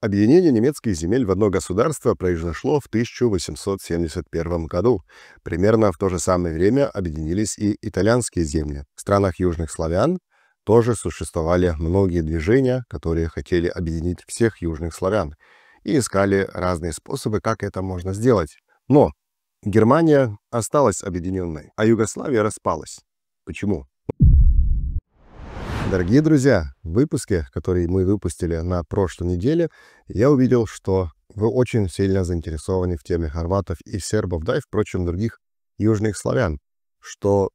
Объединение немецких земель в одно государство произошло в 1871 году. Примерно в то же самое время объединились и итальянские земли. В странах южных славян тоже существовали многие движения, которые хотели объединить всех южных славян и искали разные способы, как это можно сделать. Но Германия осталась объединенной, а Югославия распалась. Почему? Дорогие друзья, в выпуске, который мы выпустили на прошлой неделе, я увидел, что вы очень сильно заинтересованы в теме хорватов и сербов, да и, впрочем, других южных славян, что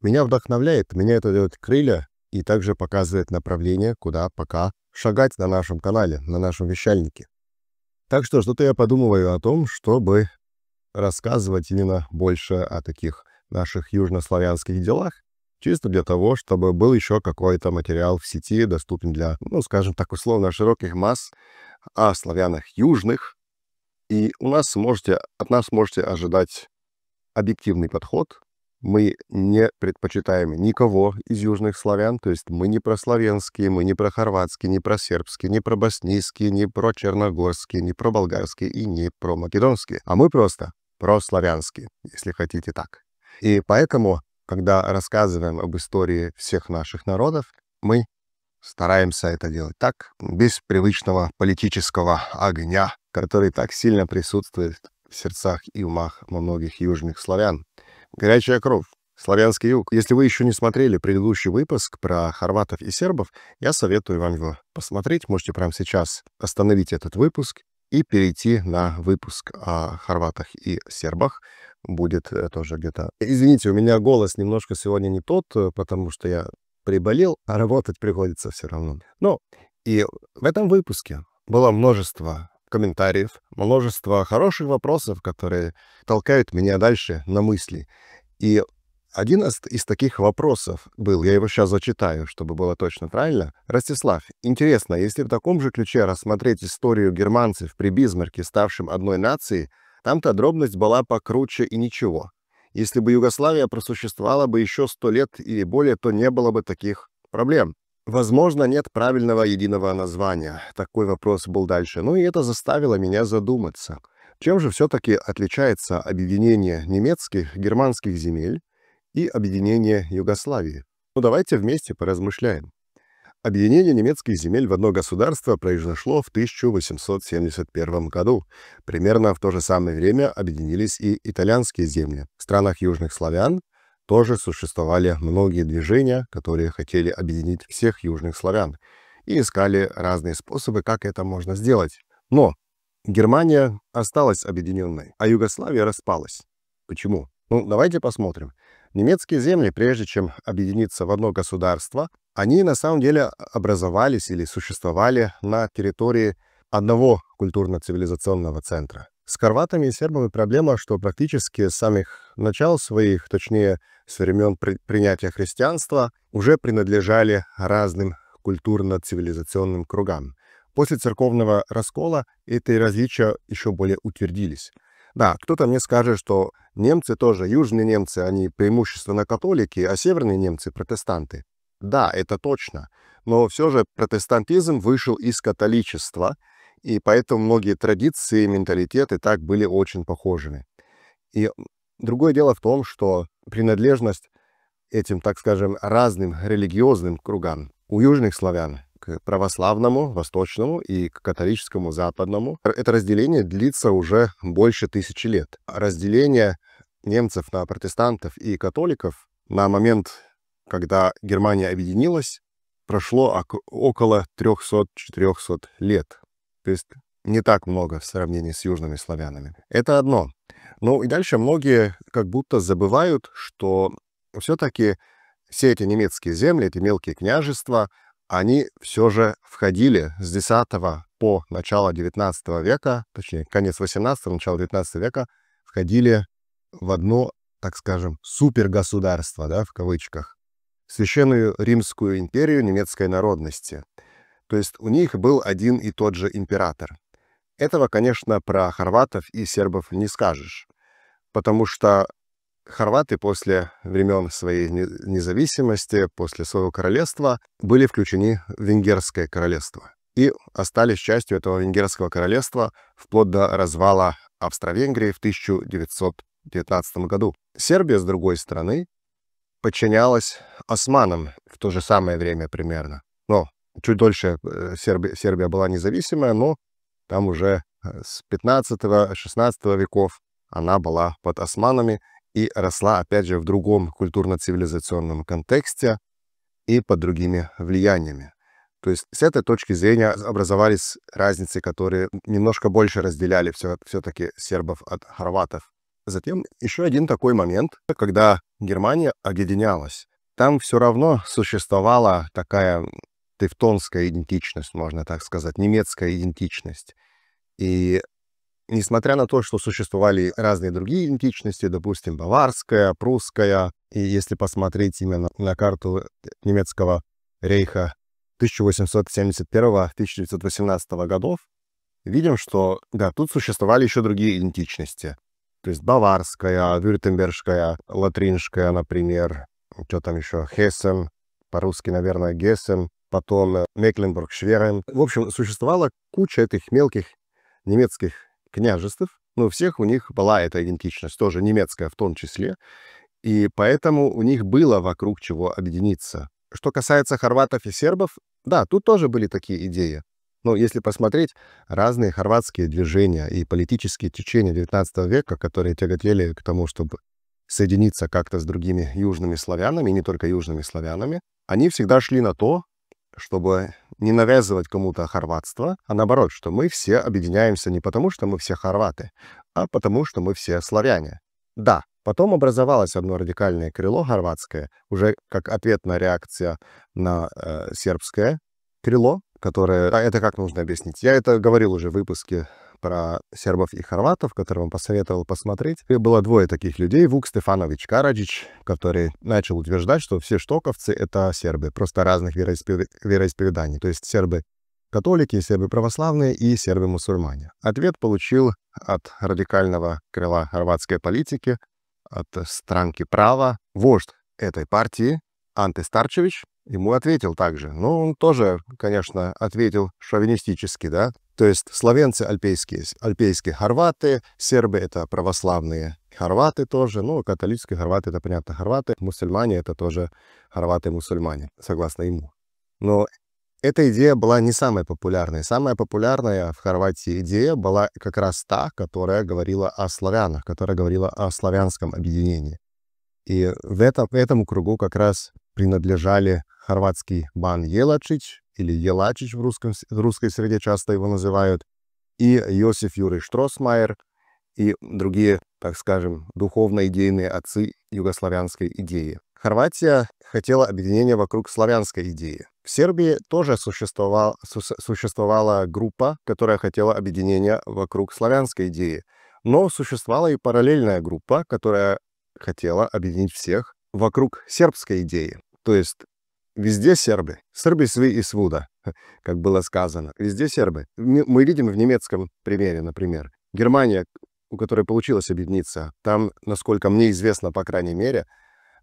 меня вдохновляет, меня это дает крылья и также показывает направление, куда пока шагать на нашем канале, на нашем вещальнике. Так что что-то я подумываю о том, чтобы рассказывать именно больше о таких наших южнославянских делах, чисто для того, чтобы был еще какой-то материал в сети, доступен для, скажем так, условно широких масс о славянах южных. И от нас можете ожидать объективный подход. Мы не предпочитаем никого из южных славян, то есть мы не про славянские, мы не про хорватские, не про сербские, не про боснийские, не про черногорские, не про болгарские и не про македонские, а мы просто про славянские, если хотите так. И поэтому, когда рассказываем об истории всех наших народов, мы стараемся это делать так, без привычного политического огня, который так сильно присутствует в сердцах и умах многих южных славян. Горячая кровь, славянский юг. Если вы еще не смотрели предыдущий выпуск про хорватов и сербов, я советую вам его посмотреть. Можете прямо сейчас остановить этот выпуск и перейти на выпуск о хорватах и сербах. Будет тоже где-то... Извините, у меня голос немножко сегодня не тот, потому что я приболел, а работать приходится все равно. И в этом выпуске было множество комментариев, множество хороших вопросов, которые толкают меня дальше на мысли. И один из таких вопросов был, я его сейчас зачитаю, чтобы было точно правильно. Ростислав, интересно, если в таком же ключе рассмотреть историю германцев при Бисмарке, ставшим одной нацией, там-то дробность была покруче и ничего. Если бы Югославия просуществовала бы еще 100 лет или более, то не было бы таких проблем. Возможно, нет правильного единого названия. Такой вопрос был дальше. И это заставило меня задуматься. Чем же все-таки отличается объединение немецких, германских земель и объединение Югославии? Давайте вместе поразмышляем. Объединение немецких земель в одно государство произошло в 1871 году. Примерно в то же самое время объединились и итальянские земли. В странах южных славян тоже существовали многие движения, которые хотели объединить всех южных славян и искали разные способы, как это можно сделать. Но Германия осталась объединенной, а Югославия распалась. Почему? Давайте посмотрим. Немецкие земли, прежде чем объединиться в одно государство, они на самом деле образовались или существовали на территории одного культурно-цивилизационного центра. С хорватами и сербами проблема, что практически с самых начал своих, точнее, с времен принятия христианства, уже принадлежали разным культурно-цивилизационным кругам. После церковного раскола эти различия еще более утвердились. Да, кто-то мне скажет, что немцы тоже, южные немцы, они преимущественно католики, а северные немцы — протестанты. Да, это точно. Но все же протестантизм вышел из католичества, и поэтому многие традиции и менталитеты так были очень похожими. И другое дело в том, что принадлежность этим, так скажем, разным религиозным кругам у южных славян к православному, восточному и к католическому, западному, это разделение длится уже больше 1000 лет. Разделение немцев на протестантов и католиков на момент, когда Германия объединилась, прошло около 300-400 лет. То есть не так много в сравнении с южными славянами. Это одно. И дальше многие как будто забывают, что все-таки все эти немецкие земли, эти мелкие княжества, они все же входили с X по начало XIX века, точнее, конец XVIII, начало XIX века, входили в одно, так скажем, супергосударство, да, в кавычках, Священную Римскую империю немецкой народности. То есть у них был один и тот же император. Этого, конечно, про хорватов и сербов не скажешь, потому что хорваты после времен своей независимости, после своего королевства, были включены в Венгерское королевство. и остались частью этого венгерского королевства вплоть до развала Австро-Венгрии в 1919 году. Сербия, с другой стороны, подчинялась османам в то же самое время примерно. Но чуть дольше Сербия была независимая, но там уже с 15-16 веков она была под османами и росла, опять же, в другом культурно-цивилизационном контексте и под другими влияниями. То есть с этой точки зрения образовались разницы, которые немножко больше разделяли все-таки сербов от хорватов. Затем еще один такой момент, когда Германия объединялась. Там все равно существовала такая тевтонская идентичность, можно так сказать, немецкая идентичность. И несмотря на то, что существовали разные другие идентичности, допустим, баварская, прусская, и если посмотреть именно на карту немецкого рейха 1871-1918 годов, видим, что, да, тут существовали еще другие идентичности. То есть баварская, вюртембергская, латринская, например, что там еще, Хессен, по-русски, наверное, Гессен, потом Мекленбург-Шверен. В общем, существовала куча этих мелких немецких княжеств, но у всех у них была эта идентичность, тоже немецкая в том числе, и поэтому у них было вокруг чего объединиться. Что касается хорватов и сербов, да, тут тоже были такие идеи. Но если посмотреть разные хорватские движения и политические течения XIX века, которые тяготели к тому, чтобы соединиться как-то с другими южными славянами, и не только южными славянами, они всегда шли на то, чтобы не навязывать кому-то хорватство, а наоборот, что мы все объединяемся не потому, что мы все хорваты, а потому, что мы все славяне. Да, потом образовалось одно радикальное крыло хорватское, уже как ответная реакция на сербское крыло, которое... Это как нужно объяснить? Я это говорил уже в выпуске про сербов и хорватов, который вам посоветовал посмотреть. И было двое таких людей. Вук Стефанович Караджич, который начал утверждать, что все штоковцы — это сербы, просто разных вероисповеданий. То есть сербы-католики, сербы-православные и сербы-мусульмане. Ответ получил от радикального крыла хорватской политики, от странки права. Вождь этой партии, Анте Старчевич, ему ответил также. Но он тоже, конечно, ответил шовинистически, да. То есть славянцы альпейские хорваты, сербы — это православные хорваты тоже, ну, католические хорваты — это, понятно, хорваты, мусульмане — это тоже хорваты-мусульмане, согласно ему. Но эта идея была не самой популярной. Самая популярная в Хорватии идея была как раз та, которая говорила о славянах, которая говорила о славянском объединении. И в этому кругу как раз принадлежали хорватский Бан Елачич, или Елачич в русской среде часто его называют, и Йосиф Юрий Штросмайер, и другие, так скажем, духовно-идейные отцы югославянской идеи. Хорватия хотела объединения вокруг славянской идеи. В Сербии тоже существовала группа, которая хотела объединения вокруг славянской идеи. Но существовала и параллельная группа, которая хотела объединить всех вокруг сербской идеи. То есть везде сербы. Серби сви и свуда, как было сказано. Везде сербы. Мы видим в немецком примере, например. Германия, у которой получилось объединиться, там, насколько мне известно, по крайней мере,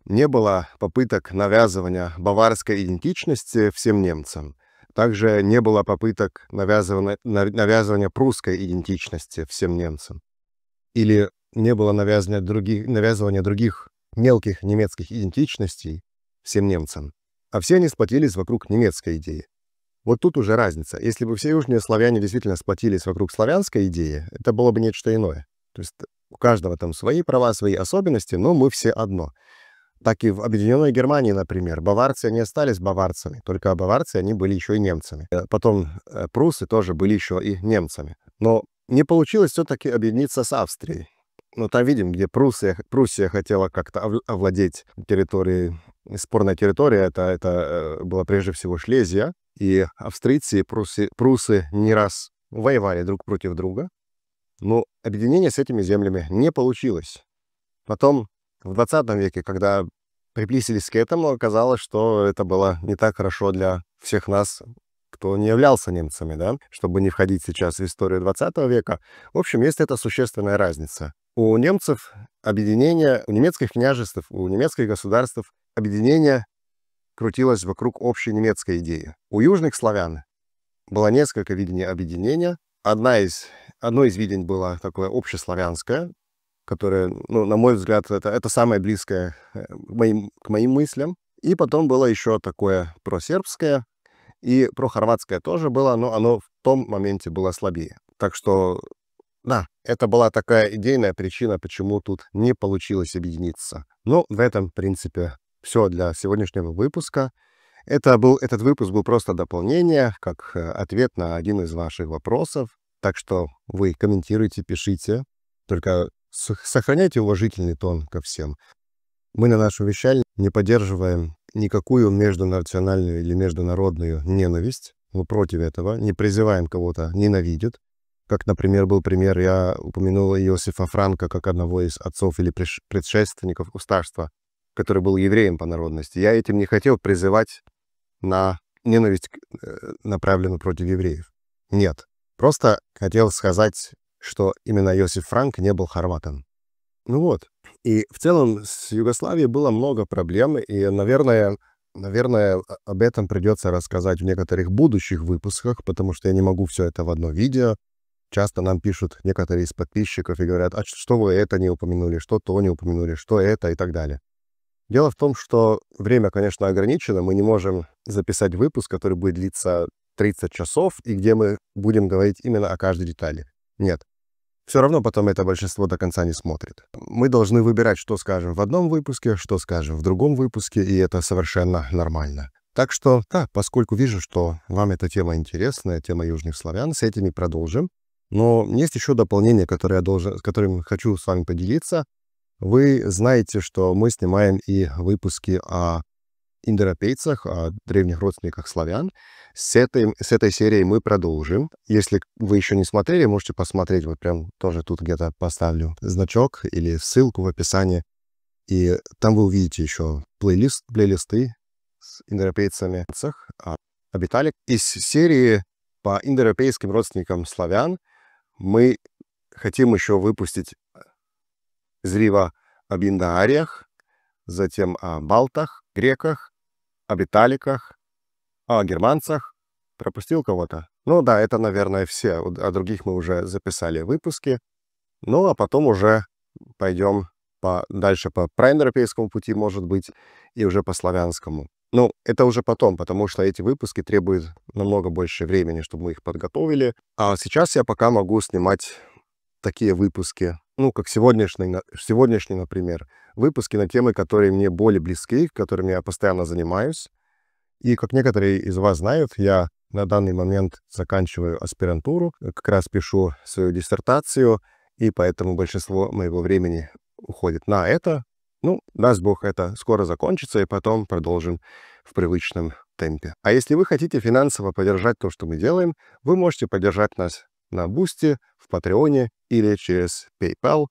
не было попыток навязывания баварской идентичности всем немцам. Также не было попыток навязывания прусской идентичности всем немцам. Или не было навязывания других мелких немецких идентичностей всем немцам. А все они сплотились вокруг немецкой идеи. Вот тут уже разница. Если бы все южные славяне действительно сплотились вокруг славянской идеи, это было бы нечто иное. То есть у каждого там свои права, свои особенности, но мы все одно. Так и в Объединенной Германии, например, баварцы не остались баварцами, только баварцы, они были еще и немцами. Потом пруссы тоже были еще и немцами. Но не получилось все-таки объединиться с Австрией. Но там видим, где Пруссия хотела как-то овладеть территорией, спорная территория, это была прежде всего Шлезия, и австрийцы и пруссы не раз воевали друг против друга, но объединение с этими землями не получилось. Потом в 20 веке, когда приблизились к этому, оказалось, что это было не так хорошо для всех нас, кто не являлся немцами, да, чтобы не входить сейчас в историю 20 века. В общем, есть эта существенная разница. У немцев объединение, у немецких княжеств, у немецких государств объединение крутилось вокруг общей немецкой идеи. У южных славян было несколько видений объединения. Одно из видений было такое общеславянское, которое, ну, на мой взгляд, это самое близкое к моим мыслям. И потом было еще такое просербское, и прохорватское тоже было, но оно в том моменте было слабее. Так что, да, это была такая идейная причина, почему тут не получилось объединиться. Но в этом, в принципе, все для сегодняшнего выпуска. Этот выпуск был просто дополнение, как ответ на один из ваших вопросов. Так что вы комментируйте, пишите, только сохраняйте уважительный тон ко всем. Мы на нашем вещании не поддерживаем никакую междунациональную или международную ненависть. Мы против этого, не призываем кого-то ненавидеть. Как, например, был пример, я упомянул Иосифа Франка как одного из отцов или предшественников государства, который был евреем по народности. Я этим не хотел призывать на ненависть, направленную против евреев. Нет. Просто хотел сказать, что именно Иосиф Франк не был хорватом. Ну вот. И в целом с Югославией было много проблем, и, наверное, об этом придется рассказать в некоторых будущих выпусках, потому что я не могу все это в одно видео. Часто нам пишут некоторые из подписчиков и говорят, а что вы это не упомянули, что то не упомянули, что это и так далее. Дело в том, что время, конечно, ограничено, мы не можем записать выпуск, который будет длиться 30 часов, и где мы будем говорить именно о каждой детали. Нет. Все равно потом это большинство до конца не смотрит. Мы должны выбирать, что скажем в одном выпуске, что скажем в другом выпуске, и это совершенно нормально. Так что, да, поскольку вижу, что вам эта тема интересная, тема южных славян, с этими продолжим. Но есть еще дополнение, которым хочу с вами поделиться. Вы знаете, что мы снимаем и выпуски о индоевропейцах, о древних родственниках славян. С этой серией мы продолжим. Если вы еще не смотрели, можете посмотреть. Вот прям тоже тут где-то поставлю значок или ссылку в описании. И там вы увидите еще плейлисты с индоевропейцами, обитали. Из серии по индоевропейским родственникам славян мы хотим еще выпустить зрива об индоариях, затем о балтах, греках, об италиках, о германцах. Пропустил кого-то? Ну да, это, наверное, все. О других мы уже записали выпуски. Ну, а потом уже пойдем дальше по праиндоевропейскому пути, может быть, и уже по славянскому. Ну, это уже потом, потому что эти выпуски требуют намного больше времени, чтобы мы их подготовили. А сейчас я пока могу снимать такие выпуски, ну, как сегодняшний, например, выпуски на темы, которые мне более близки, которыми я постоянно занимаюсь. И, как некоторые из вас знают, я на данный момент заканчиваю аспирантуру, как раз пишу свою диссертацию, и поэтому большинство моего времени уходит на это. Ну, даст Бог, это скоро закончится, и потом продолжим в привычном темпе. А если вы хотите финансово поддержать то, что мы делаем, вы можете поддержать нас на Бусти, в Патреоне или через PayPal.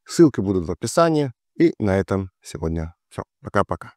Ссылки будут в описании. И на этом сегодня все. Пока-пока.